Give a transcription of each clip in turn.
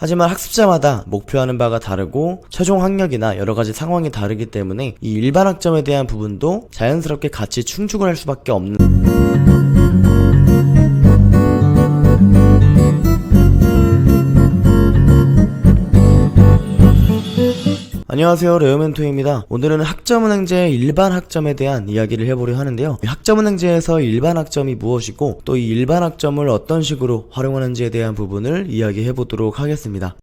하지만 학습자마다 목표하는 바가 다르고 최종 학력이나 여러가지 상황이 다르기 때문에 이 일반 학점에 대한 부분도 자연스럽게 같이 충족을 할 수밖에 없는 안녕하세요, 레오멘토입니다. 오늘은 학점은행제의 일반 학점에 대한 이야기를 해보려 하는데요. 학점은행제에서 일반 학점이 무엇이고 또 이 일반 학점을 어떤 식으로 활용하는지에 대한 부분을 이야기해보도록 하겠습니다.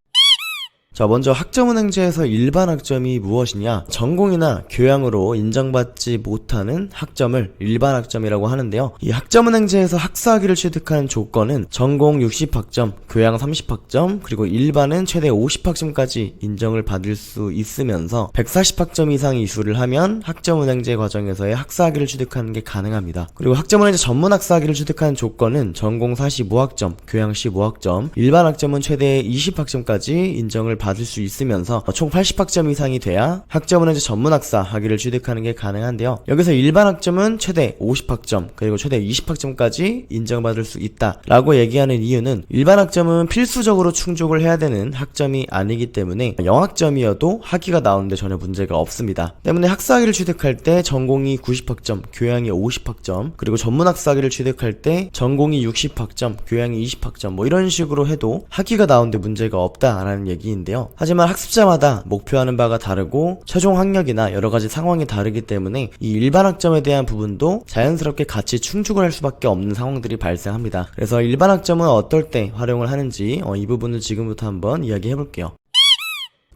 자, 먼저 학점은행제에서 일반 학점이 무엇이냐? 전공이나 교양으로 인정받지 못하는 학점을 일반 학점이라고 하는데요. 이 학점은행제에서 학사학위를 취득한 조건은 전공 60학점, 교양 30학점, 그리고 일반은 최대 50학점까지 인정을 받을 수 있으면서 140학점 이상 이수를 하면 학점은행제 과정에서의 학사학위를 취득하는 게 가능합니다. 그리고 학점은행제 전문 학사학위를 취득한 조건은 전공 45학점, 교양 15학점, 일반 학점은 최대 20학점까지 인정을 받을 수 있으면서 총 80학점 이상이 돼야 학점은행제 전문학사 학위를 취득하는 게 가능한데요. 여기서 일반 학점은 최대 50학점 그리고 최대 20학점까지 인정받을 수 있다 라고 얘기하는 이유는 일반 학점은 필수적으로 충족을 해야 되는 학점이 아니기 때문에 영학점이어도 학위가 나오는데 전혀 문제가 없습니다. 때문에 학사학위를 취득할 때 전공이 90학점, 교양이 50학점, 그리고 전문학사학위를 취득할 때 전공이 60학점, 교양이 20학점 뭐 이런 식으로 해도 학위가 나오는데 문제가 없다라는 얘기인데요. 하지만 학습자마다 목표하는 바가 다르고 최종 학력이나 여러가지 상황이 다르기 때문에 이 일반 학점에 대한 부분도 자연스럽게 같이 충족을 할 수밖에 없는 상황들이 발생합니다. 그래서 일반 학점은 어떨 때 활용을 하는지 이 부분을 지금부터 한번 이야기해 볼게요.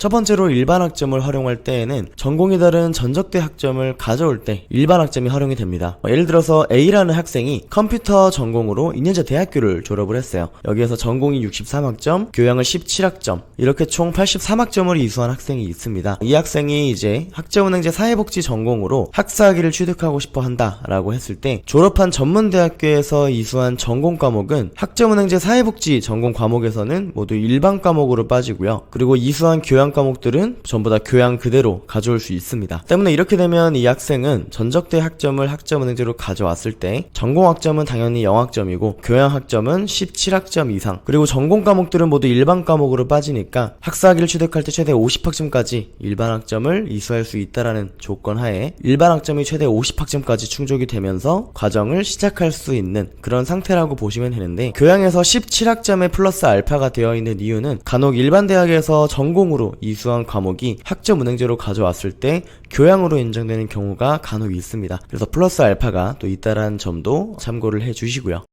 첫 번째로 일반 학점을 활용할 때에는 전공이 다른 전적대 학점을 가져올 때 일반 학점이 활용이 됩니다. 예를 들어서 A라는 학생이 컴퓨터 전공으로 2년제 대학교를 졸업을 했어요. 여기에서 전공이 63학점, 교양을 17학점, 이렇게 총 83학점을 이수한 학생이 있습니다. 이 학생이 이제 학점은행제 사회복지 전공으로 학사학위를 취득하고 싶어 한다라고 했을 때 졸업한 전문대학교에서 이수한 전공 과목은 학점은행제 사회복지 전공 과목에서는 모두 일반 과목으로 빠지고요. 그리고 이수한 교양 과목들은 전부 다 교양 그대로 가져올 수 있습니다. 때문에 이렇게 되면 이 학생은 전적대 학점을 학점은행제로 가져왔을 때 전공 학점은 당연히 0학점이고 교양 학점은 17학점 이상, 그리고 전공 과목들은 모두 일반 과목으로 빠지니까 학사학위를 취득할 때 최대 50학점까지 일반 학점을 이수할 수 있다라는 조건 하에 일반 학점이 최대 50학점까지 충족이 되면서 과정을 시작할 수 있는 그런 상태라고 보시면 되는데, 교양에서 17학점에 플러스 알파가 되어 있는 이유는 간혹 일반 대학에서 전공으로 이수한 과목이 학점은행제로 가져왔을 때 교양으로 인정되는 경우가 간혹 있습니다. 그래서 플러스 알파가 또 있다라는 점도 참고를 해주시고요.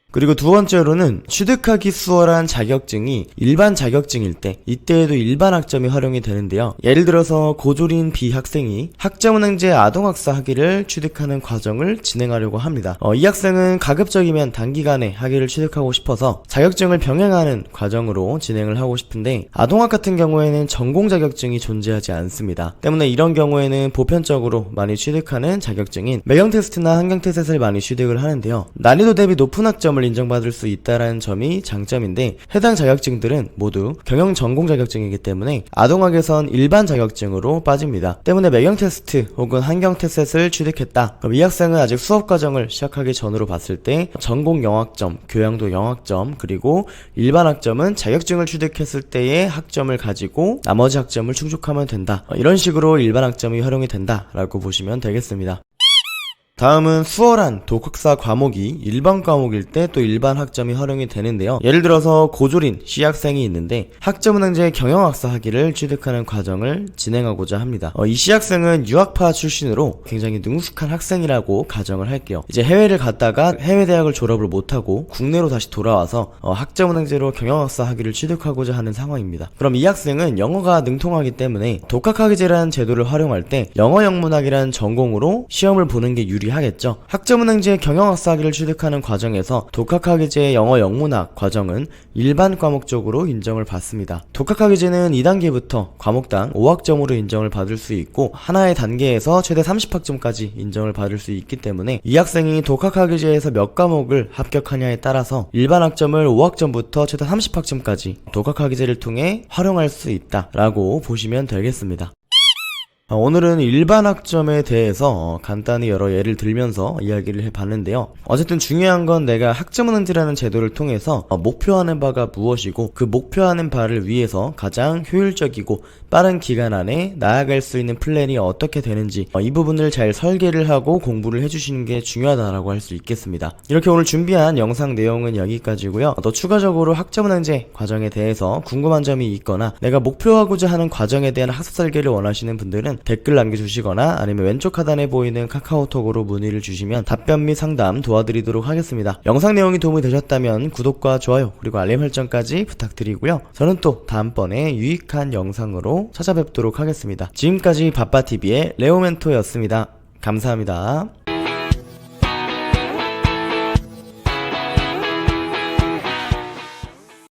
그리고 두 번째로는 취득하기 수월한 자격증이 일반 자격증일 때, 이때에도 일반 학점이 활용이 되는데요. 예를 들어서 고졸인 B 학생이 학점은행제 아동학사 학위를 취득하는 과정을 진행하려고 합니다. 이 학생은 가급적이면 단기간에 학위를 취득하고 싶어서 자격증을 병행하는 과정으로 진행을 하고 싶은데, 아동학 같은 경우에는 전공 자격증이 존재하지 않습니다. 때문에 이런 경우에는 보편적으로 많이 취득하는 자격증인 매경 테스트나 환경 테스트를 많이 취득을 하는데요. 난이도 대비 높은 학점을 인정받을 수 있다는 점이 장점인데, 해당 자격증들은 모두 경영 전공 자격증이기 때문에 아동학에선 일반 자격증으로 빠집니다. 때문에 매경 테스트 혹은 환경 테스트를 취득했다. 그럼 이 학생은 아직 수업 과정을 시작하기 전으로 봤을 때 전공 0학점, 교양도 0학점, 그리고 일반 학점은 자격증을 취득했을 때의 학점을 가지고 나머지 학점을 충족하면 된다. 이런 식으로 일반 학점이 활용이 된다라고 보시면 되겠습니다. 다음은 수월한 독학사 과목이 일반 과목일 때 또 일반 학점이 활용이 되는데요. 예를 들어서 고졸인 C학생이 있는데 학점은행제 경영학사 학위를 취득하는 과정을 진행하고자 합니다. 이 C학생은 유학파 출신으로 굉장히 능숙한 학생이라고 가정을 할게요. 이제 해외를 갔다가 해외 대학을 졸업을 못하고 국내로 다시 돌아와서 학점은행제로 경영학사 학위를 취득하고자 하는 상황입니다. 그럼 이 학생은 영어가 능통하기 때문에 독학학위제라는 제도를 활용할 때 영어 영문학이라는 전공으로 시험을 보는 게 하겠죠. 학점은행제 경영학사 학위를 취득하는 과정에서 독학학위제의 영어 영문학 과정은 일반 과목적으로 인정을 받습니다. 독학학위제는 2단계부터 과목당 5학점으로 인정을 받을 수 있고 하나의 단계에서 최대 30학점까지 인정을 받을 수 있기 때문에 이 학생이 독학학위제에서 몇 과목을 합격하냐에 따라서 일반 학점을 5학점부터 최대 30학점까지 독학학위제를 통해 활용할 수 있다라고 보시면 되겠습니다. 오늘은 일반 학점에 대해서 간단히 여러 예를 들면서 이야기를 해봤는데요. 어쨌든 중요한 건 내가 학점은행제라는 제도를 통해서 목표하는 바가 무엇이고 그 목표하는 바를 위해서 가장 효율적이고 빠른 기간 안에 나아갈 수 있는 플랜이 어떻게 되는지 이 부분을 잘 설계를 하고 공부를 해주시는 게 중요하다라고 할 수 있겠습니다. 이렇게 오늘 준비한 영상 내용은 여기까지고요. 또 추가적으로 학점은행제 과정에 대해서 궁금한 점이 있거나 내가 목표하고자 하는 과정에 대한 학습 설계를 원하시는 분들은 댓글 남겨주시거나 아니면 왼쪽 하단에 보이는 카카오톡으로 문의를 주시면 답변 및 상담 도와드리도록 하겠습니다. 영상 내용이 도움이 되셨다면 구독과 좋아요 그리고 알림 설정까지 부탁드리고요. 저는 또 다음번에 유익한 영상으로 찾아뵙도록 하겠습니다. 지금까지 바빠TV의 레오멘토였습니다. 감사합니다.